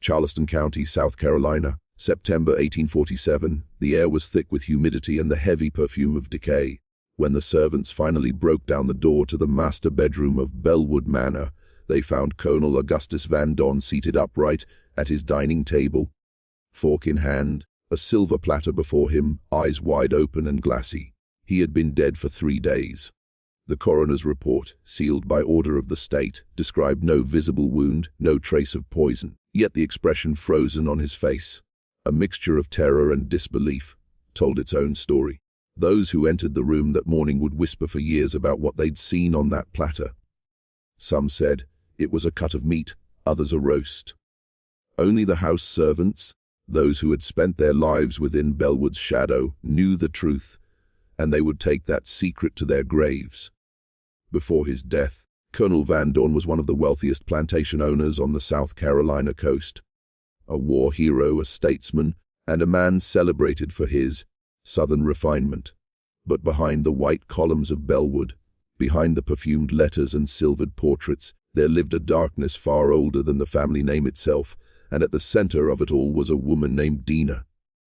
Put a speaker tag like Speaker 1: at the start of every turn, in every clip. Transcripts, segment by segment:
Speaker 1: Charleston County, South Carolina, September 1847. The air was thick with humidity and the heavy perfume of decay. When the servants finally broke down the door to the master bedroom of Bellwood Manor, they found Colonel Augustus Van Dorn seated upright at his dining table, fork in hand, a silver platter before him, eyes wide open and glassy. He had been dead for 3 days. The coroner's report, sealed by order of the state, described no visible wound, no trace of poison, yet the expression frozen on his face, a mixture of terror and disbelief, told its own story. Those who entered the room that morning would whisper for years about what they'd seen on that platter. Some said it was a cut of meat, others a roast. Only the house servants, those who had spent their lives within Bellwood's shadow, knew the truth, and they would take that secret to their graves. Before his death, Colonel Van Dorn was one of the wealthiest plantation owners on the South Carolina coast. A war hero, a statesman, and a man celebrated for his southern refinement. But behind the white columns of Bellwood, behind the perfumed letters and silvered portraits, there lived a darkness far older than the family name itself, and at the center of it all was a woman named Dinah.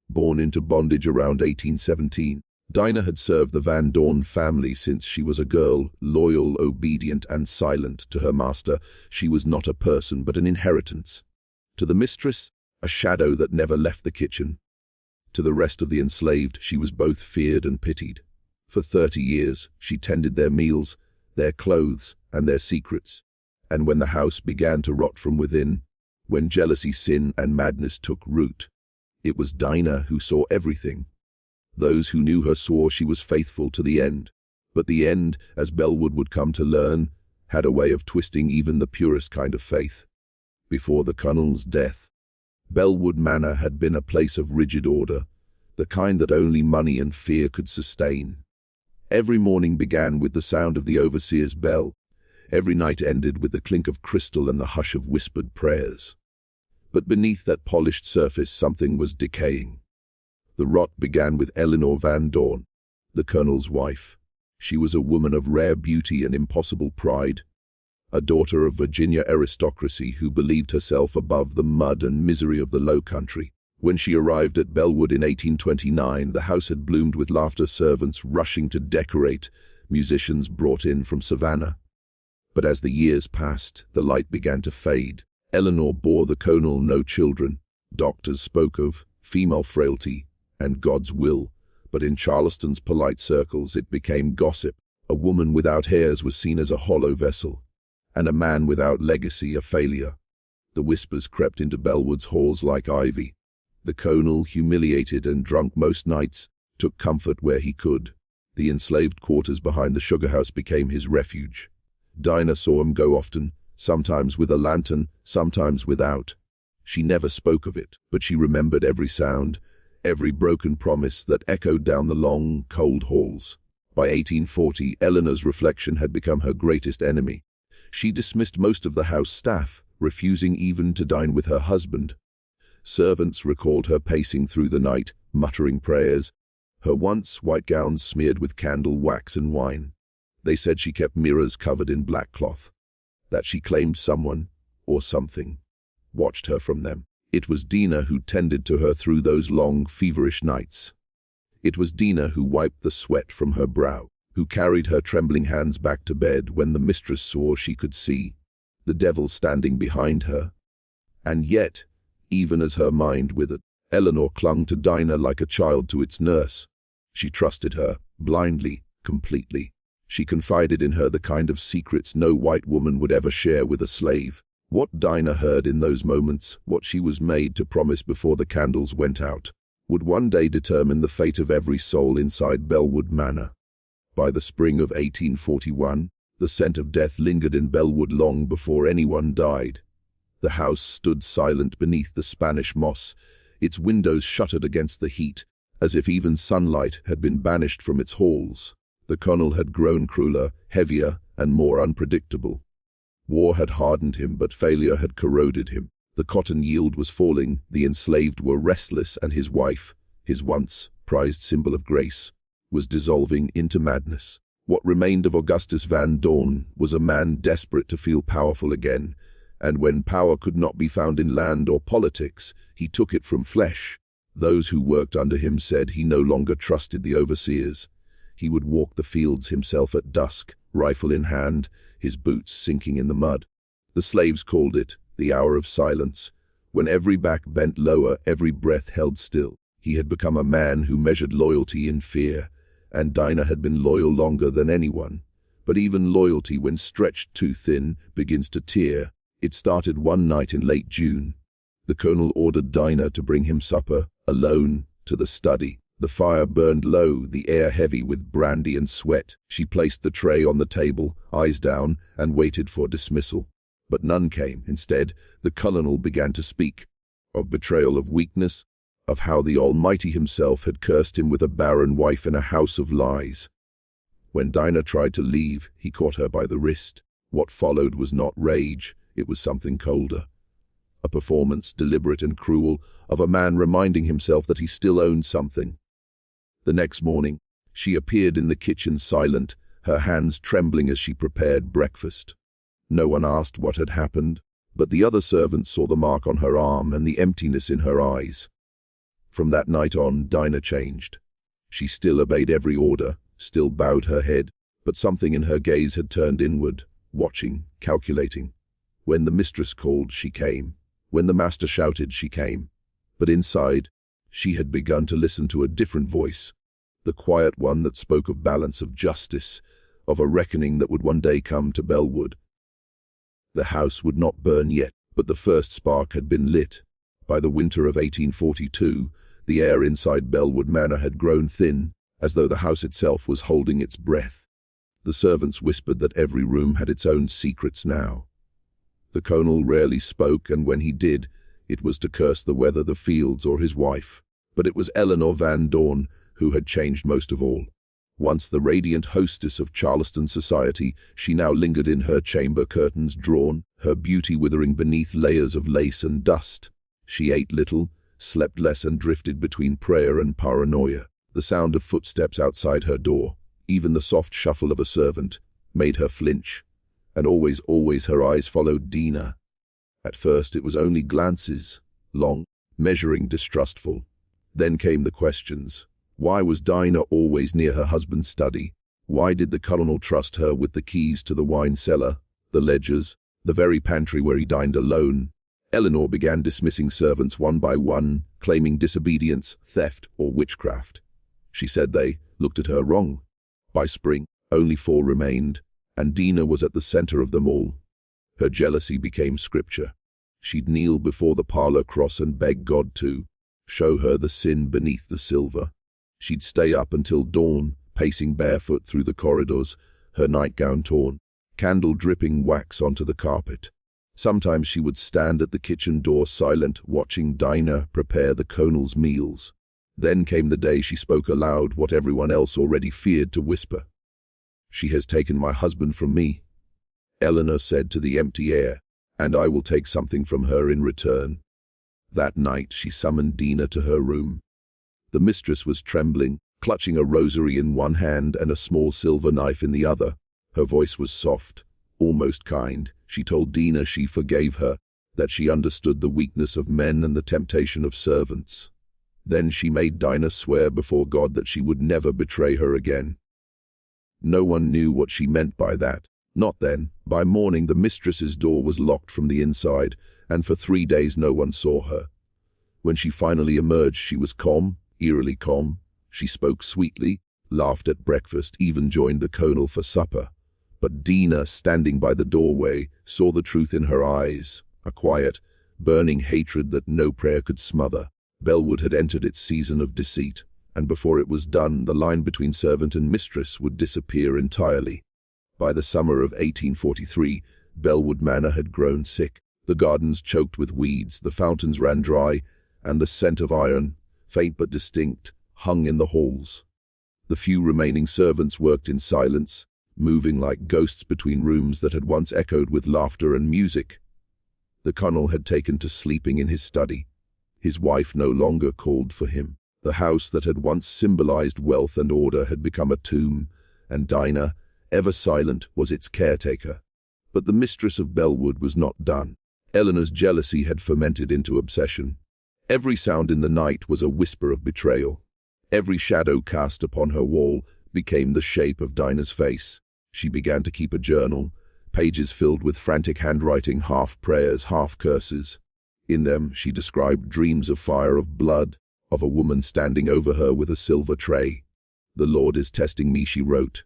Speaker 1: Born into bondage around 1817, Dinah had served the Van Dorn family since she was a girl, loyal, obedient, and silent to her master. She was not a person but an inheritance. To the mistress, a shadow that never left the kitchen. To the rest of the enslaved, she was both feared and pitied. For 30 years, she tended their meals, their clothes, and their secrets. And when the house began to rot from within, when jealousy, sin, and madness took root, it was Dinah who saw everything. Those who knew her swore she was faithful to the end. But the end, as Bellwood would come to learn, had a way of twisting even the purest kind of faith. Before the colonel's death, Bellwood Manor had been a place of rigid order, the kind that only money and fear could sustain. Every morning began with the sound of the overseer's bell. Every night ended with the clink of crystal and the hush of whispered prayers. But beneath that polished surface something was decaying. The rot began with Eleanor Van Dorn, the colonel's wife. She was a woman of rare beauty and impossible pride, a daughter of Virginia aristocracy who believed herself above the mud and misery of the low country. When she arrived at Bellwood in 1829, the house had bloomed with laughter, servants rushing to decorate, musicians brought in from Savannah. But as the years passed, the light began to fade. Eleanor bore the colonel no children. Doctors spoke of female frailty and God's will, but in Charleston's polite circles it became gossip. A woman without heirs was seen as a hollow vessel, and a man without legacy a failure. The whispers crept into Bellwood's halls like ivy. The colonel, humiliated and drunk most nights, took comfort where he could. The enslaved quarters behind the sugar house became his refuge. Dinah saw him go often, sometimes with a lantern, sometimes without. She never spoke of it, but she remembered every sound, every broken promise that echoed down the long, cold halls. By 1840, Eleanor's reflection had become her greatest enemy. She dismissed most of the house staff, refusing even to dine with her husband. Servants recalled her pacing through the night, muttering prayers, her once white gowns smeared with candle wax and wine. They said she kept mirrors covered in black cloth, that she claimed someone, or something, watched her from them. It was Dinah who tended to her through those long, feverish nights. It was Dinah who wiped the sweat from her brow, who carried her trembling hands back to bed when the mistress swore she could see the devil standing behind her. And yet, even as her mind withered, Eleanor clung to Dinah like a child to its nurse. She trusted her, blindly, completely. She confided in her the kind of secrets no white woman would ever share with a slave. What Dinah heard in those moments, what she was made to promise before the candles went out, would one day determine the fate of every soul inside Bellwood Manor. By the spring of 1841, the scent of death lingered in Bellwood long before anyone died. The house stood silent beneath the Spanish moss, its windows shuttered against the heat, as if even sunlight had been banished from its halls. The colonel had grown crueler, heavier, and more unpredictable. War had hardened him, but failure had corroded him. The cotton yield was falling, the enslaved were restless, and his wife, his once prized symbol of grace, was dissolving into madness. What remained of Augustus Van Dorn was a man desperate to feel powerful again, And when power could not be found in land or politics, he took it from flesh. Those who worked under him said he no longer trusted the overseers. He would walk the fields himself at dusk, rifle in hand, his boots sinking in the mud. The slaves called it the hour of silence, when every back bent lower, every breath held still. He had become a man who measured loyalty in fear, and Dinah had been loyal longer than anyone. But even loyalty, when stretched too thin, begins to tear. It started one night in late June. The colonel ordered Dinah to bring him supper, alone, to the study. The fire burned low, the air heavy with brandy and sweat. She placed the tray on the table, eyes down, and waited for dismissal. But none came. Instead, the colonel began to speak of betrayal, of weakness, of how the Almighty himself had cursed him with a barren wife in a house of lies. When Dinah tried to leave, he caught her by the wrist. What followed was not rage, it was something colder. A performance, deliberate and cruel, of a man reminding himself that he still owned something. The next morning, she appeared in the kitchen silent, her hands trembling as she prepared breakfast. No one asked what had happened, but the other servants saw the mark on her arm and the emptiness in her eyes. From that night on, Dinah changed. She still obeyed every order, still bowed her head, but something in her gaze had turned inward, watching, calculating. When the mistress called, she came. When the master shouted, she came. But inside, she had begun to listen to a different voice, the quiet one that spoke of balance, of justice, of a reckoning that would one day come to Bellwood. The house would not burn yet, but the first spark had been lit. By the winter of 1842, the air inside Bellwood Manor had grown thin, as though the house itself was holding its breath. The servants whispered that every room had its own secrets now. The colonel rarely spoke, and when he did, it was to curse the weather, the fields, or his wife. But it was Eleanor Van Dorn who had changed most of all. Once the radiant hostess of Charleston society, she now lingered in her chamber, curtains drawn, her beauty withering beneath layers of lace and dust. She ate little, slept less, and drifted between prayer and paranoia. The sound of footsteps outside her door, even the soft shuffle of a servant, made her flinch. And always her eyes followed Dinah. At first it was only glances, long, measuring, distrustful. Then came the questions. Why was Dinah always near her husband's study? Why did the colonel trust her with the keys to the wine cellar, the ledgers, the very pantry where he dined alone? Eleanor began dismissing servants one by one, claiming disobedience, theft, or witchcraft. She said they looked at her wrong. By spring, only 4 remained, and Dinah was at the center of them all. Her jealousy became scripture. She'd kneel before the parlor cross and beg God to show her the sin beneath the silver. She'd stay up until dawn, pacing barefoot through the corridors, her nightgown torn, candle dripping wax onto the carpet. Sometimes she would stand at the kitchen door silent, watching Dinah prepare the colonel's meals. Then came the day she spoke aloud what everyone else already feared to whisper. "She has taken my husband from me," Eleanor said to the empty air, "and I will take something from her in return." That night she summoned Dinah to her room. The mistress was trembling, clutching a rosary in one hand and a small silver knife in the other. Her voice was soft, almost kind. She told Dinah she forgave her, that she understood the weakness of men and the temptation of servants. Then she made Dinah swear before God that she would never betray her again. No one knew what she meant by that. Not then. By morning the mistress's door was locked from the inside, and for 3 days no one saw her. When she finally emerged, she was calm, eerily calm. She spoke sweetly, laughed at breakfast, even joined the colonel for supper. But Dinah, standing by the doorway, saw the truth in her eyes, a quiet, burning hatred that no prayer could smother. Bellwood had entered its season of deceit, and before it was done, the line between servant and mistress would disappear entirely. By the summer of 1843, Bellwood Manor had grown sick. The gardens choked with weeds, the fountains ran dry, and the scent of iron, faint but distinct, hung in the halls. The few remaining servants worked in silence, moving like ghosts between rooms that had once echoed with laughter and music. The colonel had taken to sleeping in his study. His wife no longer called for him. The house that had once symbolized wealth and order had become a tomb, and Dinah, ever silent, was its caretaker. But the mistress of Bellwood was not done. Eleanor's jealousy had fermented into obsession. Every sound in the night was a whisper of betrayal. Every shadow cast upon her wall became the shape of Dinah's face. She began to keep a journal, pages filled with frantic handwriting, half prayers, half curses. In them she described dreams of fire, of blood, of a woman standing over her with a silver tray. "The Lord is testing me," she wrote,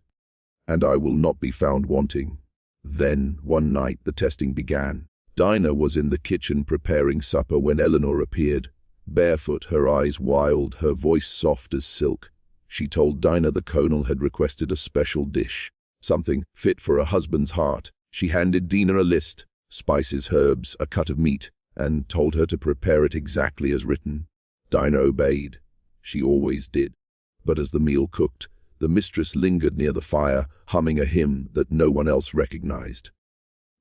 Speaker 1: "and I will not be found wanting." Then, one night, the testing began. Dinah was in the kitchen preparing supper when Eleanor appeared. Barefoot, her eyes wild, her voice soft as silk. She told Dinah the colonel had requested a special dish, something fit for a husband's heart. She handed Dinah a list, spices, herbs, a cut of meat, and told her to prepare it exactly as written. Dinah obeyed. She always did. But as the meal cooked, the mistress lingered near the fire, humming a hymn that no one else recognized.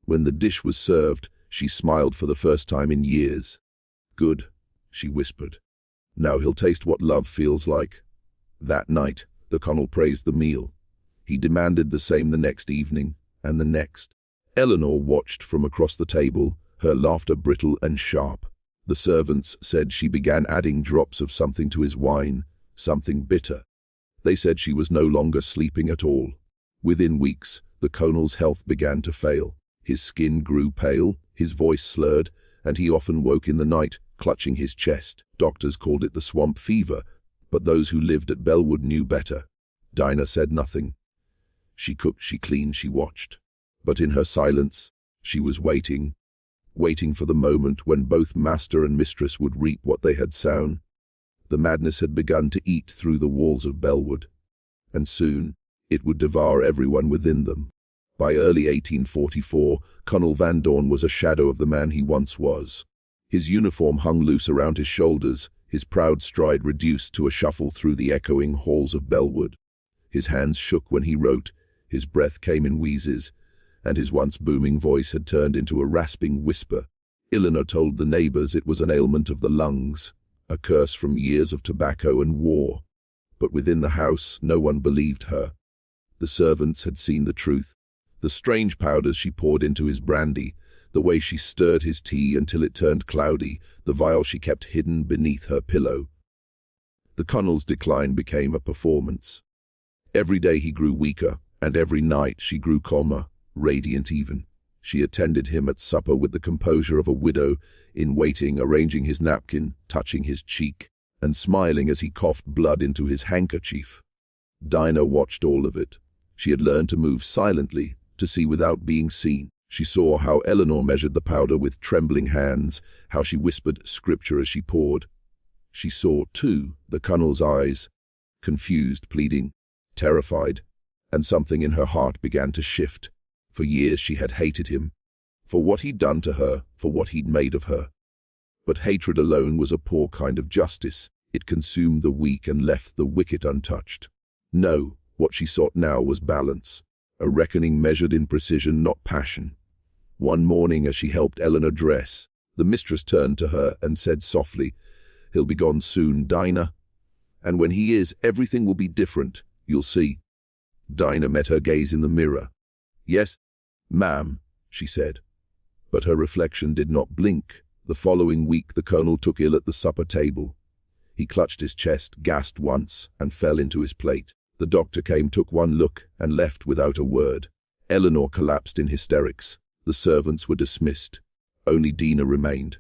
Speaker 1: When the dish was served, she smiled for the first time in years. "Good," she whispered. "Now he'll taste what love feels like." That night, the colonel praised the meal. He demanded the same the next evening, and the next. Eleanor watched from across the table, her laughter brittle and sharp. The servants said she began adding drops of something to his wine, something bitter. They said she was no longer sleeping at all. Within weeks, the colonel's health began to fail. His skin grew pale, his voice slurred, and he often woke in the night, clutching his chest. Doctors called it the swamp fever, but those who lived at Bellwood knew better. Dinah said nothing. She cooked, she cleaned, she watched. But in her silence, she was waiting for the moment when both master and mistress would reap what they had sown. The madness had begun to eat through the walls of Bellwood, and soon it would devour everyone within them. By early 1844, Colonel Van Dorn was a shadow of the man he once was. His uniform hung loose around his shoulders, his proud stride reduced to a shuffle through the echoing halls of Bellwood. His hands shook when he wrote, his breath came in wheezes, and his once booming voice had turned into a rasping whisper. Eleanor told the neighbors it was an ailment of the lungs, a curse from years of tobacco and war. But within the house, no one believed her. The servants had seen the truth. The strange powders she poured into his brandy, the way she stirred his tea until it turned cloudy, the vial she kept hidden beneath her pillow. The colonel's decline became a performance. Every day he grew weaker, and every night she grew calmer, radiant even. She attended him at supper with the composure of a widow, in waiting, arranging his napkin, touching his cheek, and smiling as he coughed blood into his handkerchief. Dinah watched all of it. She had learned to move silently, to see without being seen. She saw how Eleanor measured the powder with trembling hands, how she whispered scripture as she poured. She saw, too, the colonel's eyes, confused, pleading, terrified, and something in her heart began to shift. For years she had hated him, for what he'd done to her, for what he'd made of her. But hatred alone was a poor kind of justice. It consumed the weak and left the wicked untouched. No, what she sought now was balance, a reckoning measured in precision, not passion. One morning as she helped Eleanor dress, the mistress turned to her and said softly, "He'll be gone soon, Dinah. And when he is, everything will be different, you'll see." Dinah met her gaze in the mirror. "Yes, ma'am," she said. But her reflection did not blink. The following week the colonel took ill at the supper table. He clutched his chest, gasped once, and fell into his plate. The doctor came, took one look, and left without a word. Eleanor collapsed in hysterics. The servants were dismissed. Only Dinah remained.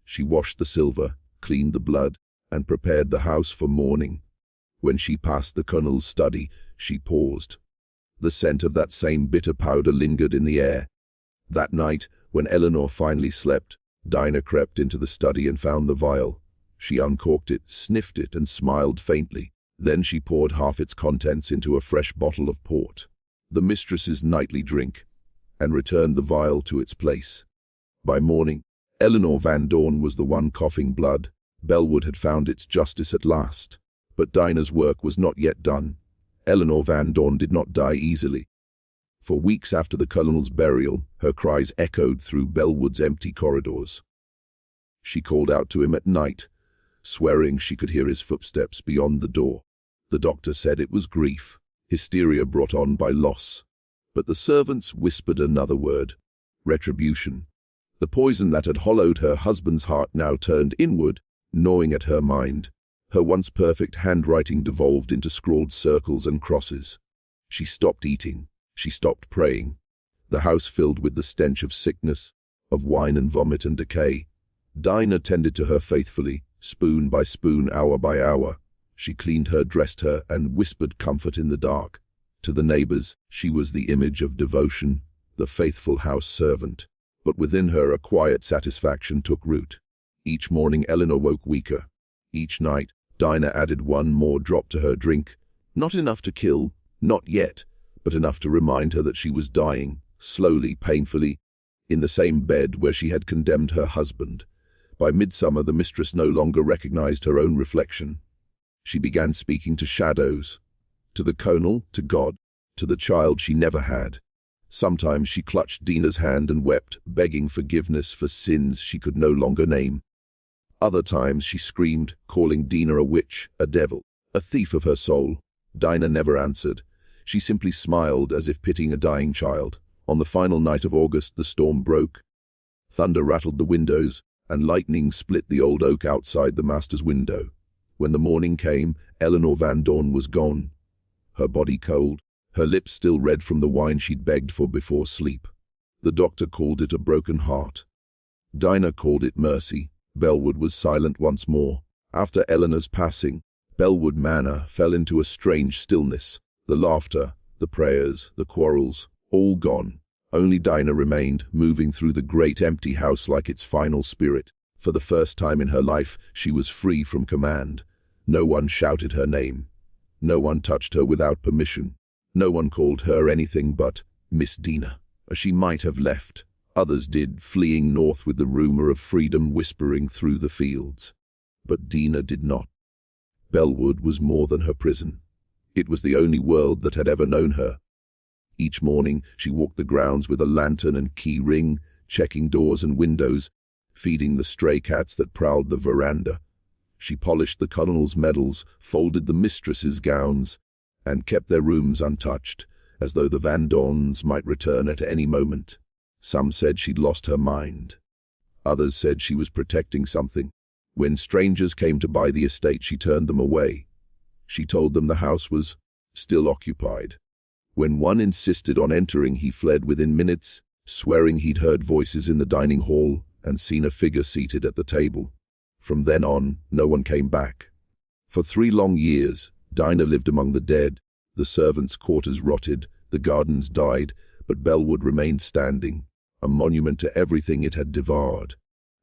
Speaker 1: She washed the silver, cleaned the blood, and prepared the house for mourning. When she passed the colonel's study, she paused. The scent of that same bitter powder lingered in the air. That night, when Eleanor finally slept, Dinah crept into the study and found the vial. She uncorked it, sniffed it, and smiled faintly. Then she poured half its contents into a fresh bottle of port, the mistress's nightly drink, and returned the vial to its place. By morning, Eleanor Van Dorn was the one coughing blood. Bellwood had found its justice at last. But Dinah's work was not yet done. Eleanor Van Dorn did not die easily. For weeks after the colonel's burial, her cries echoed through Bellwood's empty corridors. She called out to him at night, swearing she could hear his footsteps beyond the door. The doctor said it was grief, hysteria brought on by loss. But the servants whispered another word, retribution. The poison that had hollowed her husband's heart now turned inward, gnawing at her mind. Her once perfect handwriting devolved into scrawled circles and crosses. She stopped eating. She stopped praying. The house filled with the stench of sickness, of wine and vomit and decay. Dinah tended to her faithfully, spoon by spoon, hour by hour. She cleaned her, dressed her, and whispered comfort in the dark. To the neighbors, she was the image of devotion, the faithful house servant. But within her a quiet satisfaction took root. Each morning Eleanor woke weaker. Each night Dinah added one more drop to her drink. Not enough to kill, not yet, but enough to remind her that she was dying, slowly, painfully, in the same bed where she had condemned her husband. By midsummer the mistress no longer recognized her own reflection. She began speaking to shadows, to the colonel, to God, to the child she never had. Sometimes she clutched Dinah's hand and wept, begging forgiveness for sins she could no longer name. Other times she screamed, calling Dinah a witch, a devil, a thief of her soul. Dinah never answered. She simply smiled as if pitying a dying child. On the final night of August the storm broke. Thunder rattled the windows, and lightning split the old oak outside the master's window. When the morning came, Eleanor Van Dorn was gone. Her body cold, her lips still red from the wine she'd begged for before sleep. The doctor called it a broken heart. Dinah called it mercy. Bellwood was silent once more. After Eleanor's passing, Bellwood Manor fell into a strange stillness. The laughter, the prayers, the quarrels, all gone. Only Dinah remained, moving through the great empty house like its final spirit. For the first time in her life, she was free from command. No one shouted her name. No one touched her without permission. No one called her anything but Miss Dinah. She might have left. Others did, fleeing north with the rumor of freedom whispering through the fields. But Dinah did not. Bellwood was more than her prison. It was the only world that had ever known her. Each morning, she walked the grounds with a lantern and key ring, checking doors and windows, feeding the stray cats that prowled the veranda. She polished the colonel's medals, folded the mistress's gowns, and kept their rooms untouched, as though the Van Dorns might return at any moment. Some said she'd lost her mind. Others said she was protecting something. When strangers came to buy the estate, she turned them away. She told them the house was still occupied. When one insisted on entering, he fled within minutes, swearing he'd heard voices in the dining hall and seen a figure seated at the table. From then on, no one came back. For 3 long years, Dinah lived among the dead. The servants' quarters rotted, the gardens died, but Bellwood remained standing, a monument to everything it had devoured.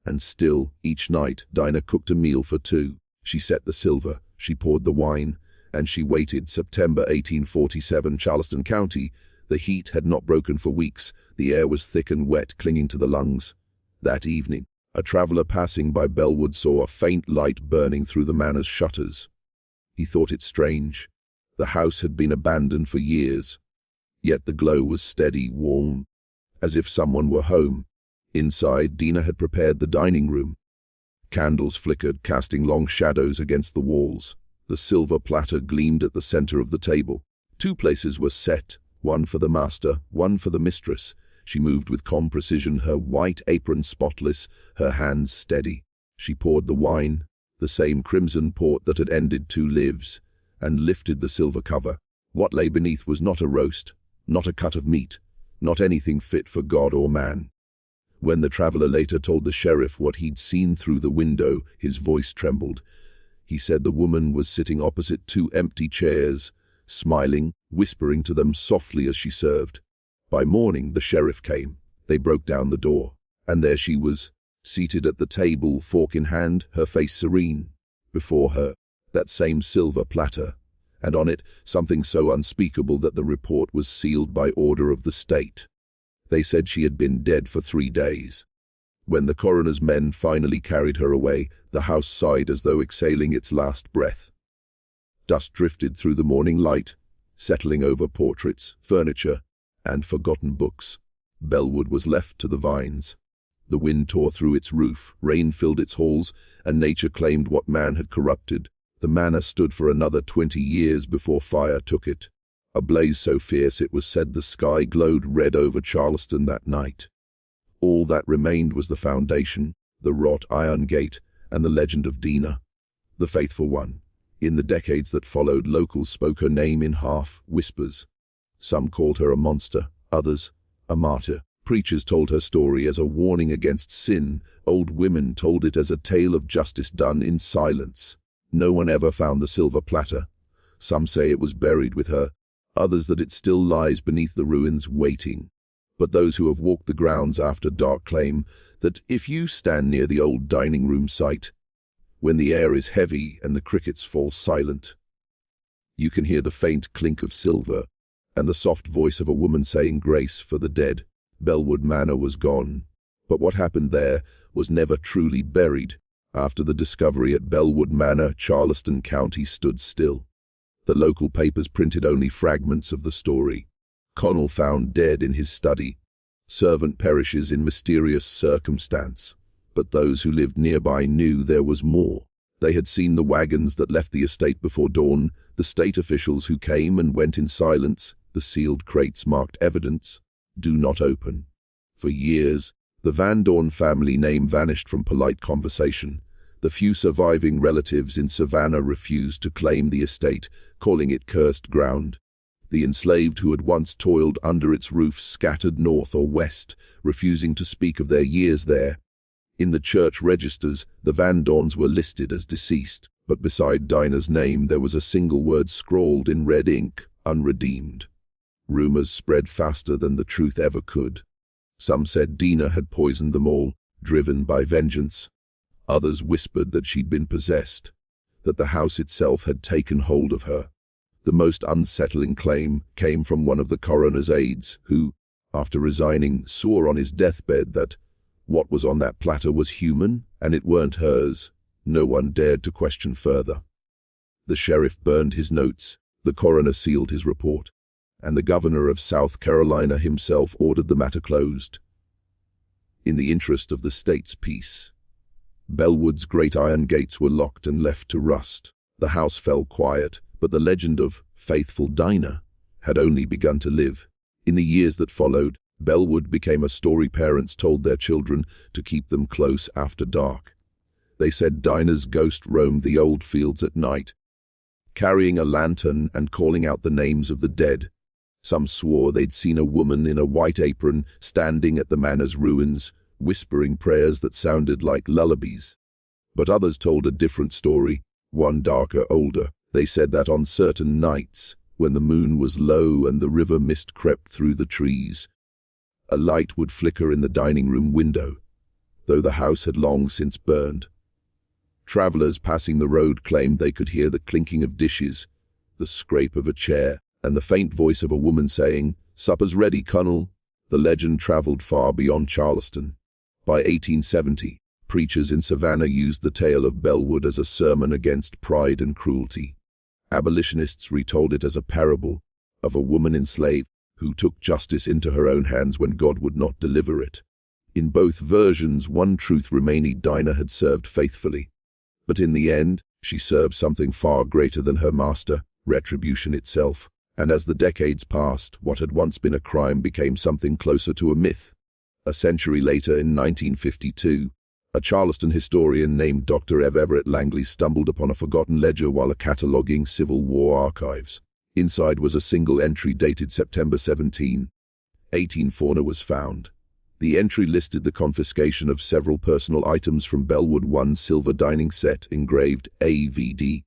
Speaker 1: And still, each night, Dinah cooked a meal for 2. She set the silver, she poured the wine, and she waited. September 1847, Charleston County. The heat had not broken for weeks. The air was thick and wet, clinging to the lungs. That evening, a traveler passing by Bellwood saw a faint light burning through the manor's shutters. He thought it strange. The house had been abandoned for years. Yet the glow was steady, warm, as if someone were home. Inside, Dinah had prepared the dining room. Candles flickered, casting long shadows against the walls. The silver platter gleamed at the center of the table. 2 places were set, one for the master, one for the mistress. She moved with calm precision, her white apron spotless, her hands steady. She poured the wine, the same crimson port that had ended 2 lives, and lifted the silver cover. What lay beneath was not a roast, not a cut of meat, not anything fit for God or man. When the traveler later told the sheriff what he'd seen through the window, his voice trembled. He said the woman was sitting opposite 2 empty chairs, smiling, whispering to them softly as she served. By morning, the sheriff came. They broke down the door, and there she was, seated at the table, fork in hand, her face serene. Before her, that same silver platter, and on it something so unspeakable that the report was sealed by order of the state. They said she had been dead for 3 days. When the coroner's men finally carried her away, the house sighed as though exhaling its last breath. Dust drifted through the morning light, settling over portraits, furniture, and forgotten books. Bellwood was left to the vines. The wind tore through its roof, rain filled its halls, and nature claimed what man had corrupted. The manor stood for another 20 years before fire took it, a blaze so fierce it was said the sky glowed red over Charleston that night. All that remained was the foundation, the wrought iron gate, and the legend of Dinah, the faithful one. In the decades that followed, locals spoke her name in half whispers. Some called her a monster, others a martyr. Preachers told her story as a warning against sin. Old women told it as a tale of justice done in silence. No one ever found the silver platter. Some say it was buried with her, others that it still lies beneath the ruins waiting. But those who have walked the grounds after dark claim that if you stand near the old dining room site, when the air is heavy and the crickets fall silent, you can hear the faint clink of silver and the soft voice of a woman saying grace for the dead. Bellwood Manor was gone, but what happened there was never truly buried. After the discovery at Bellwood Manor, Charleston County stood still. The local papers printed only fragments of the story. Connell found dead in his study. Servant perishes in mysterious circumstance. But those who lived nearby knew there was more. They had seen the wagons that left the estate before dawn, the state officials who came and went in silence, the sealed crates marked evidence. Do not open. For years, the Van Dorn family name vanished from polite conversation. The few surviving relatives in Savannah refused to claim the estate, calling it cursed ground. The enslaved who had once toiled under its roof scattered north or west, refusing to speak of their years there. In the church registers, the Van Dorns were listed as deceased, but beside Dinah's name there was a single word scrawled in red ink, unredeemed. Rumors spread faster than the truth ever could. Some said Dinah had poisoned them all, driven by vengeance. Others whispered that she'd been possessed, that the house itself had taken hold of her. The most unsettling claim came from one of the coroner's aides, who, after resigning, swore on his deathbed that what was on that platter was human, and it weren't hers. No one dared to question further. The sheriff burned his notes, the coroner sealed his report, and the governor of South Carolina himself ordered the matter closed. In the interest of the state's peace, Bellwood's great iron gates were locked and left to rust. The house fell quiet, but the legend of Faithful Dinah had only begun to live. In the years that followed, Bellwood became a story parents told their children to keep them close after dark. They said Dinah's ghost roamed the old fields at night, carrying a lantern and calling out the names of the dead. Some swore they'd seen a woman in a white apron standing at the manor's ruins, whispering prayers that sounded like lullabies. But others told a different story, one darker, older. They said that on certain nights, when the moon was low and the river mist crept through the trees, a light would flicker in the dining room window, though the house had long since burned. Travelers passing the road claimed they could hear the clinking of dishes, the scrape of a chair, and the faint voice of a woman saying, "Supper's ready, Connell." The legend traveled far beyond Charleston. By 1870, preachers in Savannah used the tale of Bellwood as a sermon against pride and cruelty. Abolitionists retold it as a parable of a woman enslaved who took justice into her own hands when God would not deliver it. In both versions, one truth remained: Dinah had served faithfully. But in the end, she served something far greater than her master, retribution itself. And as the decades passed, what had once been a crime became something closer to a myth. A century later, in 1952, a Charleston historian named Dr. Everett Langley stumbled upon a forgotten ledger while cataloguing Civil War archives. Inside was a single entry dated September 17, 1840 was found. The entry listed the confiscation of several personal items from Bellwood: one silver dining set engraved AVD,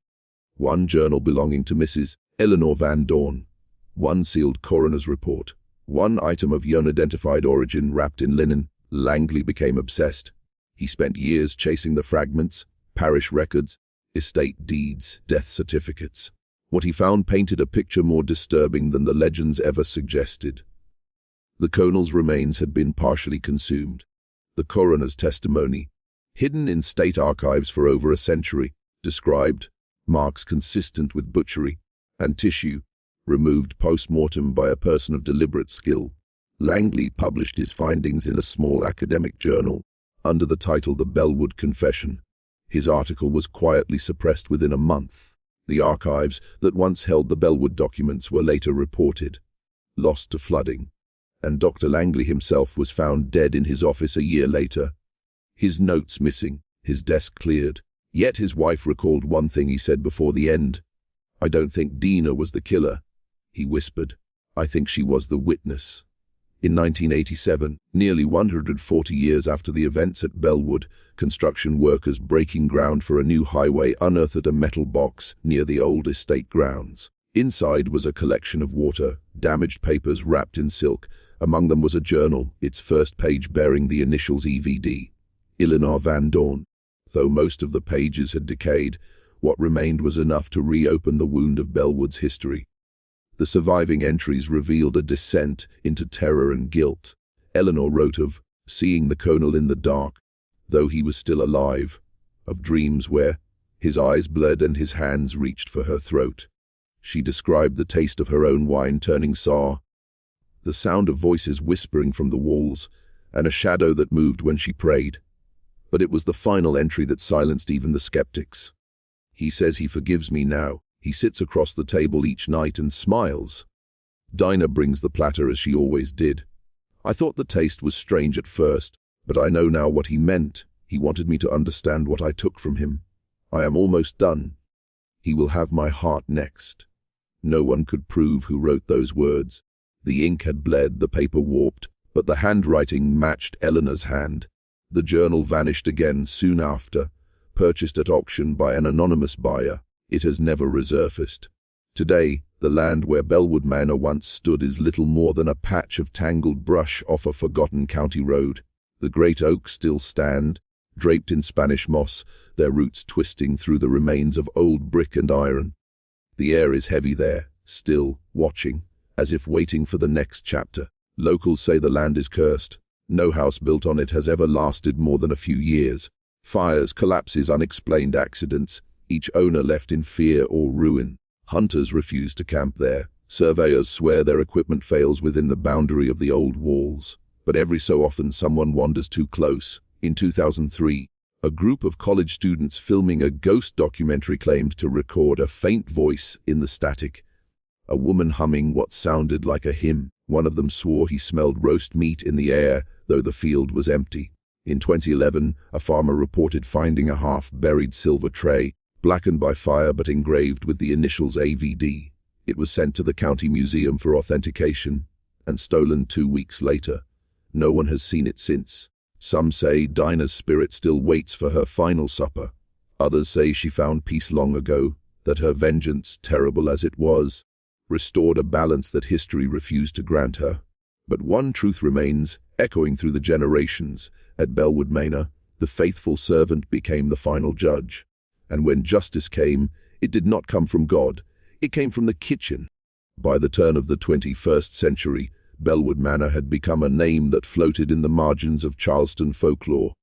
Speaker 1: one journal belonging to Mrs. Eleanor Van Dorn, one sealed coroner's report, one item of unidentified origin wrapped in linen. Langley became obsessed. He spent years chasing the fragments, parish records, estate deeds, death certificates. What he found painted a picture more disturbing than the legends ever suggested. The colonel's remains had been partially consumed. The coroner's testimony, hidden in state archives for over a century, described marks consistent with butchery, and tissue, removed post-mortem by a person of deliberate skill. Langley published his findings in a small academic journal, under the title The Bellwood Confession. His article was quietly suppressed within a month. The archives that once held the Bellwood documents were later reported lost to flooding, and Dr. Langley himself was found dead in his office a year later. His notes missing, his desk cleared. Yet his wife recalled one thing he said before the end. "I don't think Dinah was the killer," he whispered. "I think she was the witness." In 1987, nearly 140 years after the events at Bellwood, construction workers breaking ground for a new highway unearthed a metal box near the old estate grounds. Inside was a collection of water, damaged papers wrapped in silk. Among them was a journal, its first page bearing the initials EVD, Eleanor Van Dorn. Though most of the pages had decayed, what remained was enough to reopen the wound of Bellwood's history. The surviving entries revealed a descent into terror and guilt. Eleanor wrote of seeing the colonel in the dark, though he was still alive, of dreams where his eyes bled and his hands reached for her throat. She described the taste of her own wine turning sour, the sound of voices whispering from the walls, and a shadow that moved when she prayed. But it was the final entry that silenced even the skeptics. "He says he forgives me now. He sits across the table each night and smiles. Dinah brings the platter as she always did. I thought the taste was strange at first, but I know now what he meant. He wanted me to understand what I took from him. I am almost done. He will have my heart next." No one could prove who wrote those words. The ink had bled, the paper warped, but the handwriting matched Eleanor's hand. The journal vanished again soon after, purchased at auction by an anonymous buyer. It has never resurfaced. Today, the land where Bellwood Manor once stood is little more than a patch of tangled brush off a forgotten county road. The great oaks still stand, draped in Spanish moss, their roots twisting through the remains of old brick and iron. The air is heavy there, still, watching, as if waiting for the next chapter. Locals say the land is cursed. No house built on it has ever lasted more than a few years. Fires, collapses, unexplained accidents, each owner left in fear or ruin. Hunters refuse to camp there. Surveyors swear their equipment fails within the boundary of the old walls. But every so often someone wanders too close. In 2003, a group of college students filming a ghost documentary claimed to record a faint voice in the static. A woman humming what sounded like a hymn. One of them swore he smelled roast meat in the air, though the field was empty. In 2011, a farmer reported finding a half-buried silver tray, blackened by fire but engraved with the initials AVD. It was sent to the county museum for authentication and stolen 2 weeks later. No one has seen it since. Some say Dinah's spirit still waits for her final supper. Others say she found peace long ago, that her vengeance, terrible as it was, restored a balance that history refused to grant her. But one truth remains, echoing through the generations. At Bellwood Manor, the faithful servant became the final judge. And when justice came, it did not come from God. It came from the kitchen. By the turn of the 21st century, Bellwood Manor had become a name that floated in the margins of Charleston folklore.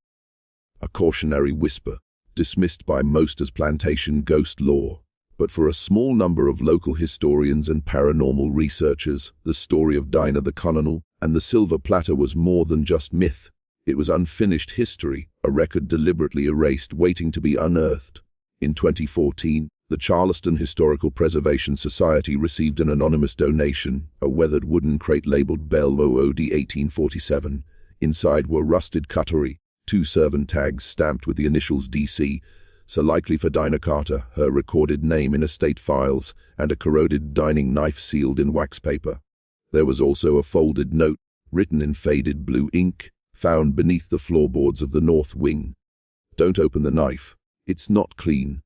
Speaker 1: A cautionary whisper, dismissed by most as plantation ghost lore. But for a small number of local historians and paranormal researchers, the story of Dinah the Colonel and the silver platter was more than just myth. It was unfinished history, a record deliberately erased, waiting to be unearthed. In 2014, the Charleston Historical Preservation Society received an anonymous donation, a weathered wooden crate labeled Bellwood 1847. Inside were rusted cutlery, 2 servant tags stamped with the initials DC, so likely for Dinah Carter, her recorded name in estate files, and a corroded dining knife sealed in wax paper. There was also a folded note, written in faded blue ink, found beneath the floorboards of the north wing. "Don't open the knife. It's not clean."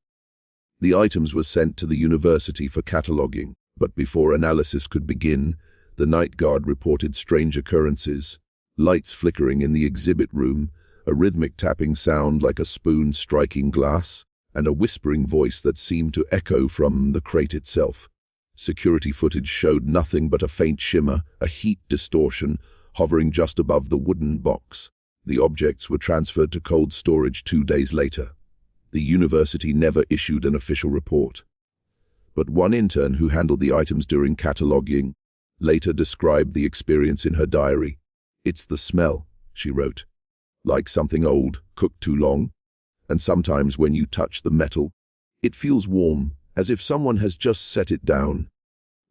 Speaker 1: The items were sent to the university for cataloging, but before analysis could begin, the night guard reported strange occurrences. Lights flickering in the exhibit room, a rhythmic tapping sound like a spoon striking glass, and a whispering voice that seemed to echo from the crate itself. Security footage showed nothing but a faint shimmer, a heat distortion, hovering just above the wooden box. The objects were transferred to cold storage 2 days later. The university never issued an official report. But one intern who handled the items during cataloging later described the experience in her diary. "It's the smell," she wrote. "Like something old, cooked too long. And sometimes when you touch the metal, it feels warm, as if someone has just set it down."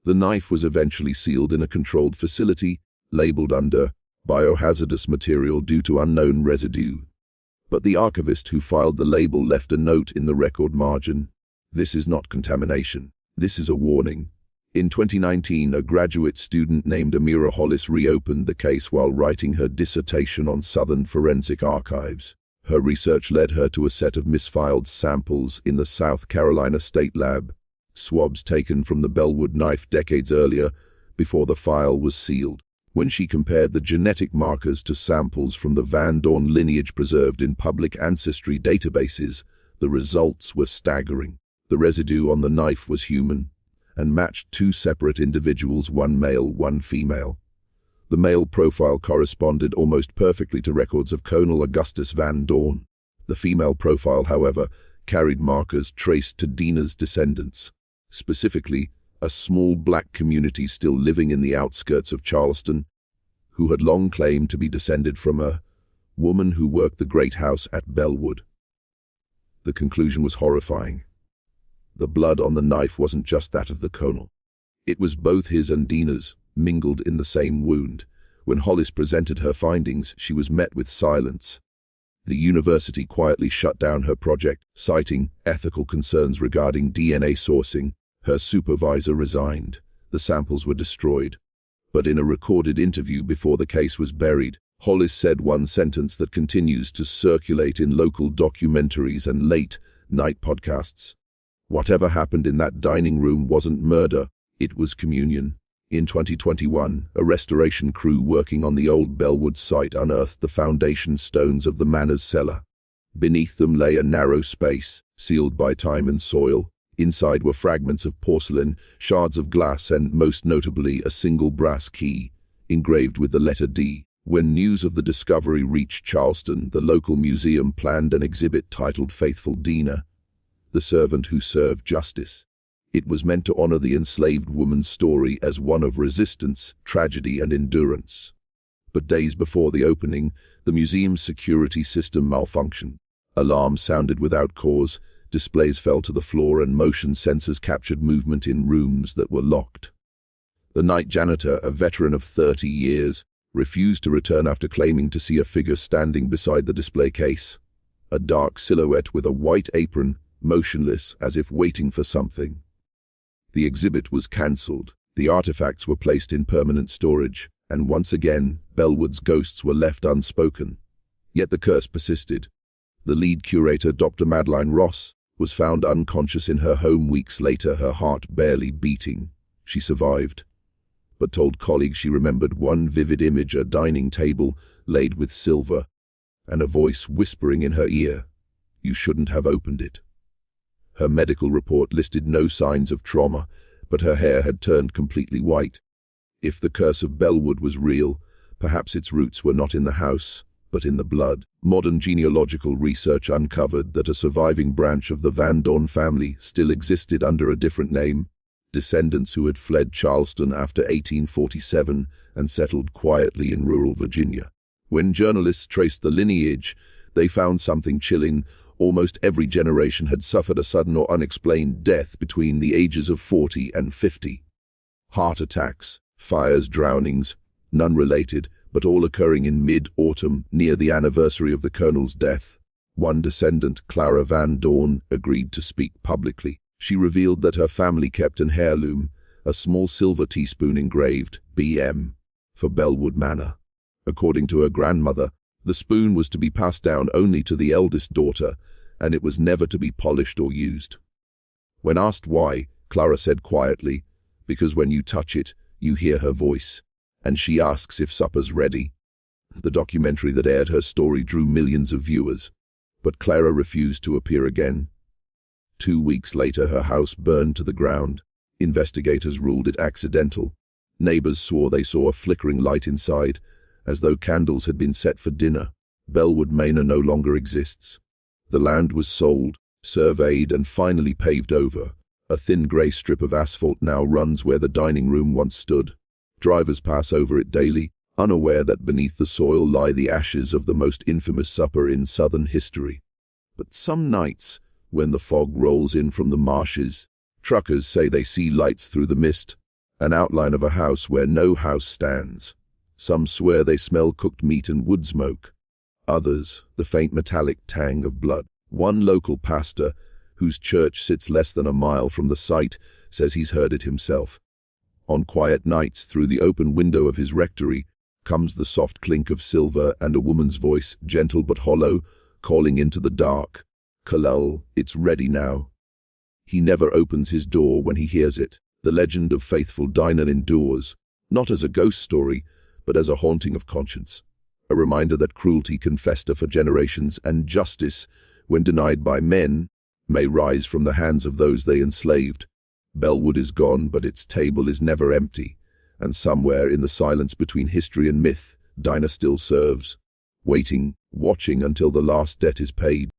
Speaker 1: The knife was eventually sealed in a controlled facility, labeled under biohazardous material due to unknown residue. But the archivist who filed the label left a note in the record margin. This is not contamination. This is a warning. In 2019, a graduate student named Amira Hollis reopened the case while writing her dissertation on Southern forensic archives. Her research led her to a set of misfiled samples in the South Carolina State Lab, swabs taken from the Bellwood knife decades earlier, before the file was sealed. When she compared the genetic markers to samples from the Van Dorn lineage preserved in public ancestry databases, the results were staggering. The residue on the knife was human, and matched two separate individuals, one male, one female. The male profile corresponded almost perfectly to records of Colonel Augustus Van Dorn. The female profile, however, carried markers traced to Dinah's descendants, specifically a small black community still living in the outskirts of Charleston, who had long claimed to be descended from a woman who worked the great house at Bellwood. The conclusion was horrifying. The blood on the knife wasn't just that of the colonel. It was both his and Dinah's, mingled in the same wound. When Hollis presented her findings, she was met with silence. The university quietly shut down her project, citing ethical concerns regarding DNA sourcing. Her supervisor resigned. The samples were destroyed. But in a recorded interview before the case was buried, Hollis said one sentence that continues to circulate in local documentaries and late-night podcasts. Whatever happened in that dining room wasn't murder, it was communion. In 2021, a restoration crew working on the old Bellwood site unearthed the foundation stones of the manor's cellar. Beneath them lay a narrow space, sealed by time and soil. Inside were fragments of porcelain, shards of glass, and, most notably, a single brass key, engraved with the letter D. When news of the discovery reached Charleston, the local museum planned an exhibit titled Faithful Dinah, the servant who served justice. It was meant to honor the enslaved woman's story as one of resistance, tragedy, and endurance. But days before the opening, the museum's security system malfunctioned. Alarms sounded without cause, displays fell to the floor, and motion sensors captured movement in rooms that were locked. The night janitor, a veteran of 30 years, refused to return after claiming to see a figure standing beside the display case. A dark silhouette with a white apron, motionless as if waiting for something. The exhibit was cancelled. The artifacts were placed in permanent storage, and once again, Bellwood's ghosts were left unspoken. Yet the curse persisted. The lead curator, Dr. Madeline Ross, was found unconscious in her home weeks later, her heart barely beating. She survived, but told colleagues she remembered one vivid image: a dining table laid with silver, and a voice whispering in her ear, "You shouldn't have opened it." Her medical report listed no signs of trauma, but her hair had turned completely white. If the curse of Bellwood was real, perhaps its roots were not in the house, but in the blood. Modern genealogical research uncovered that a surviving branch of the Van Dorn family still existed under a different name, descendants who had fled Charleston after 1847 and settled quietly in rural Virginia. When journalists traced the lineage, they found something chilling. Almost every generation had suffered a sudden or unexplained death between the ages of 40 and 50. Heart attacks, fires, drownings, none related, but all occurring in mid-autumn, near the anniversary of the colonel's death. One descendant, Clara Van Dorn, agreed to speak publicly. She revealed that her family kept an heirloom, a small silver teaspoon engraved B.M. for Bellwood Manor. According to her grandmother, the spoon was to be passed down only to the eldest daughter, and it was never to be polished or used. When asked why, Clara said quietly, "Because when you touch it, you hear her voice, and she asks if supper's ready." The documentary that aired her story drew millions of viewers, but Clara refused to appear again. 2 weeks later, her house burned to the ground. Investigators ruled it accidental. Neighbors swore they saw a flickering light inside, as though candles had been set for dinner. Bellwood Manor no longer exists. The land was sold, surveyed, and finally paved over. A thin grey strip of asphalt now runs where the dining room once stood. Drivers pass over it daily, unaware that beneath the soil lie the ashes of the most infamous supper in Southern history. But some nights, when the fog rolls in from the marshes, truckers say they see lights through the mist, an outline of a house where no house stands. Some swear they smell cooked meat and wood smoke. Others, the faint metallic tang of blood. One local pastor, whose church sits less than a mile from the site, says he's heard it himself. On quiet nights, through the open window of his rectory, comes the soft clink of silver and a woman's voice, gentle but hollow, calling into the dark, "Kalal, it's ready now." He never opens his door when he hears it. The legend of Faithful Dinah endures, not as a ghost story, but as a haunting of conscience. A reminder that cruelty can fester for generations, and justice, when denied by men, may rise from the hands of those they enslaved. Bellwood is gone, but its table is never empty, and somewhere in the silence between history and myth, Dinah still serves, waiting, watching until the last debt is paid.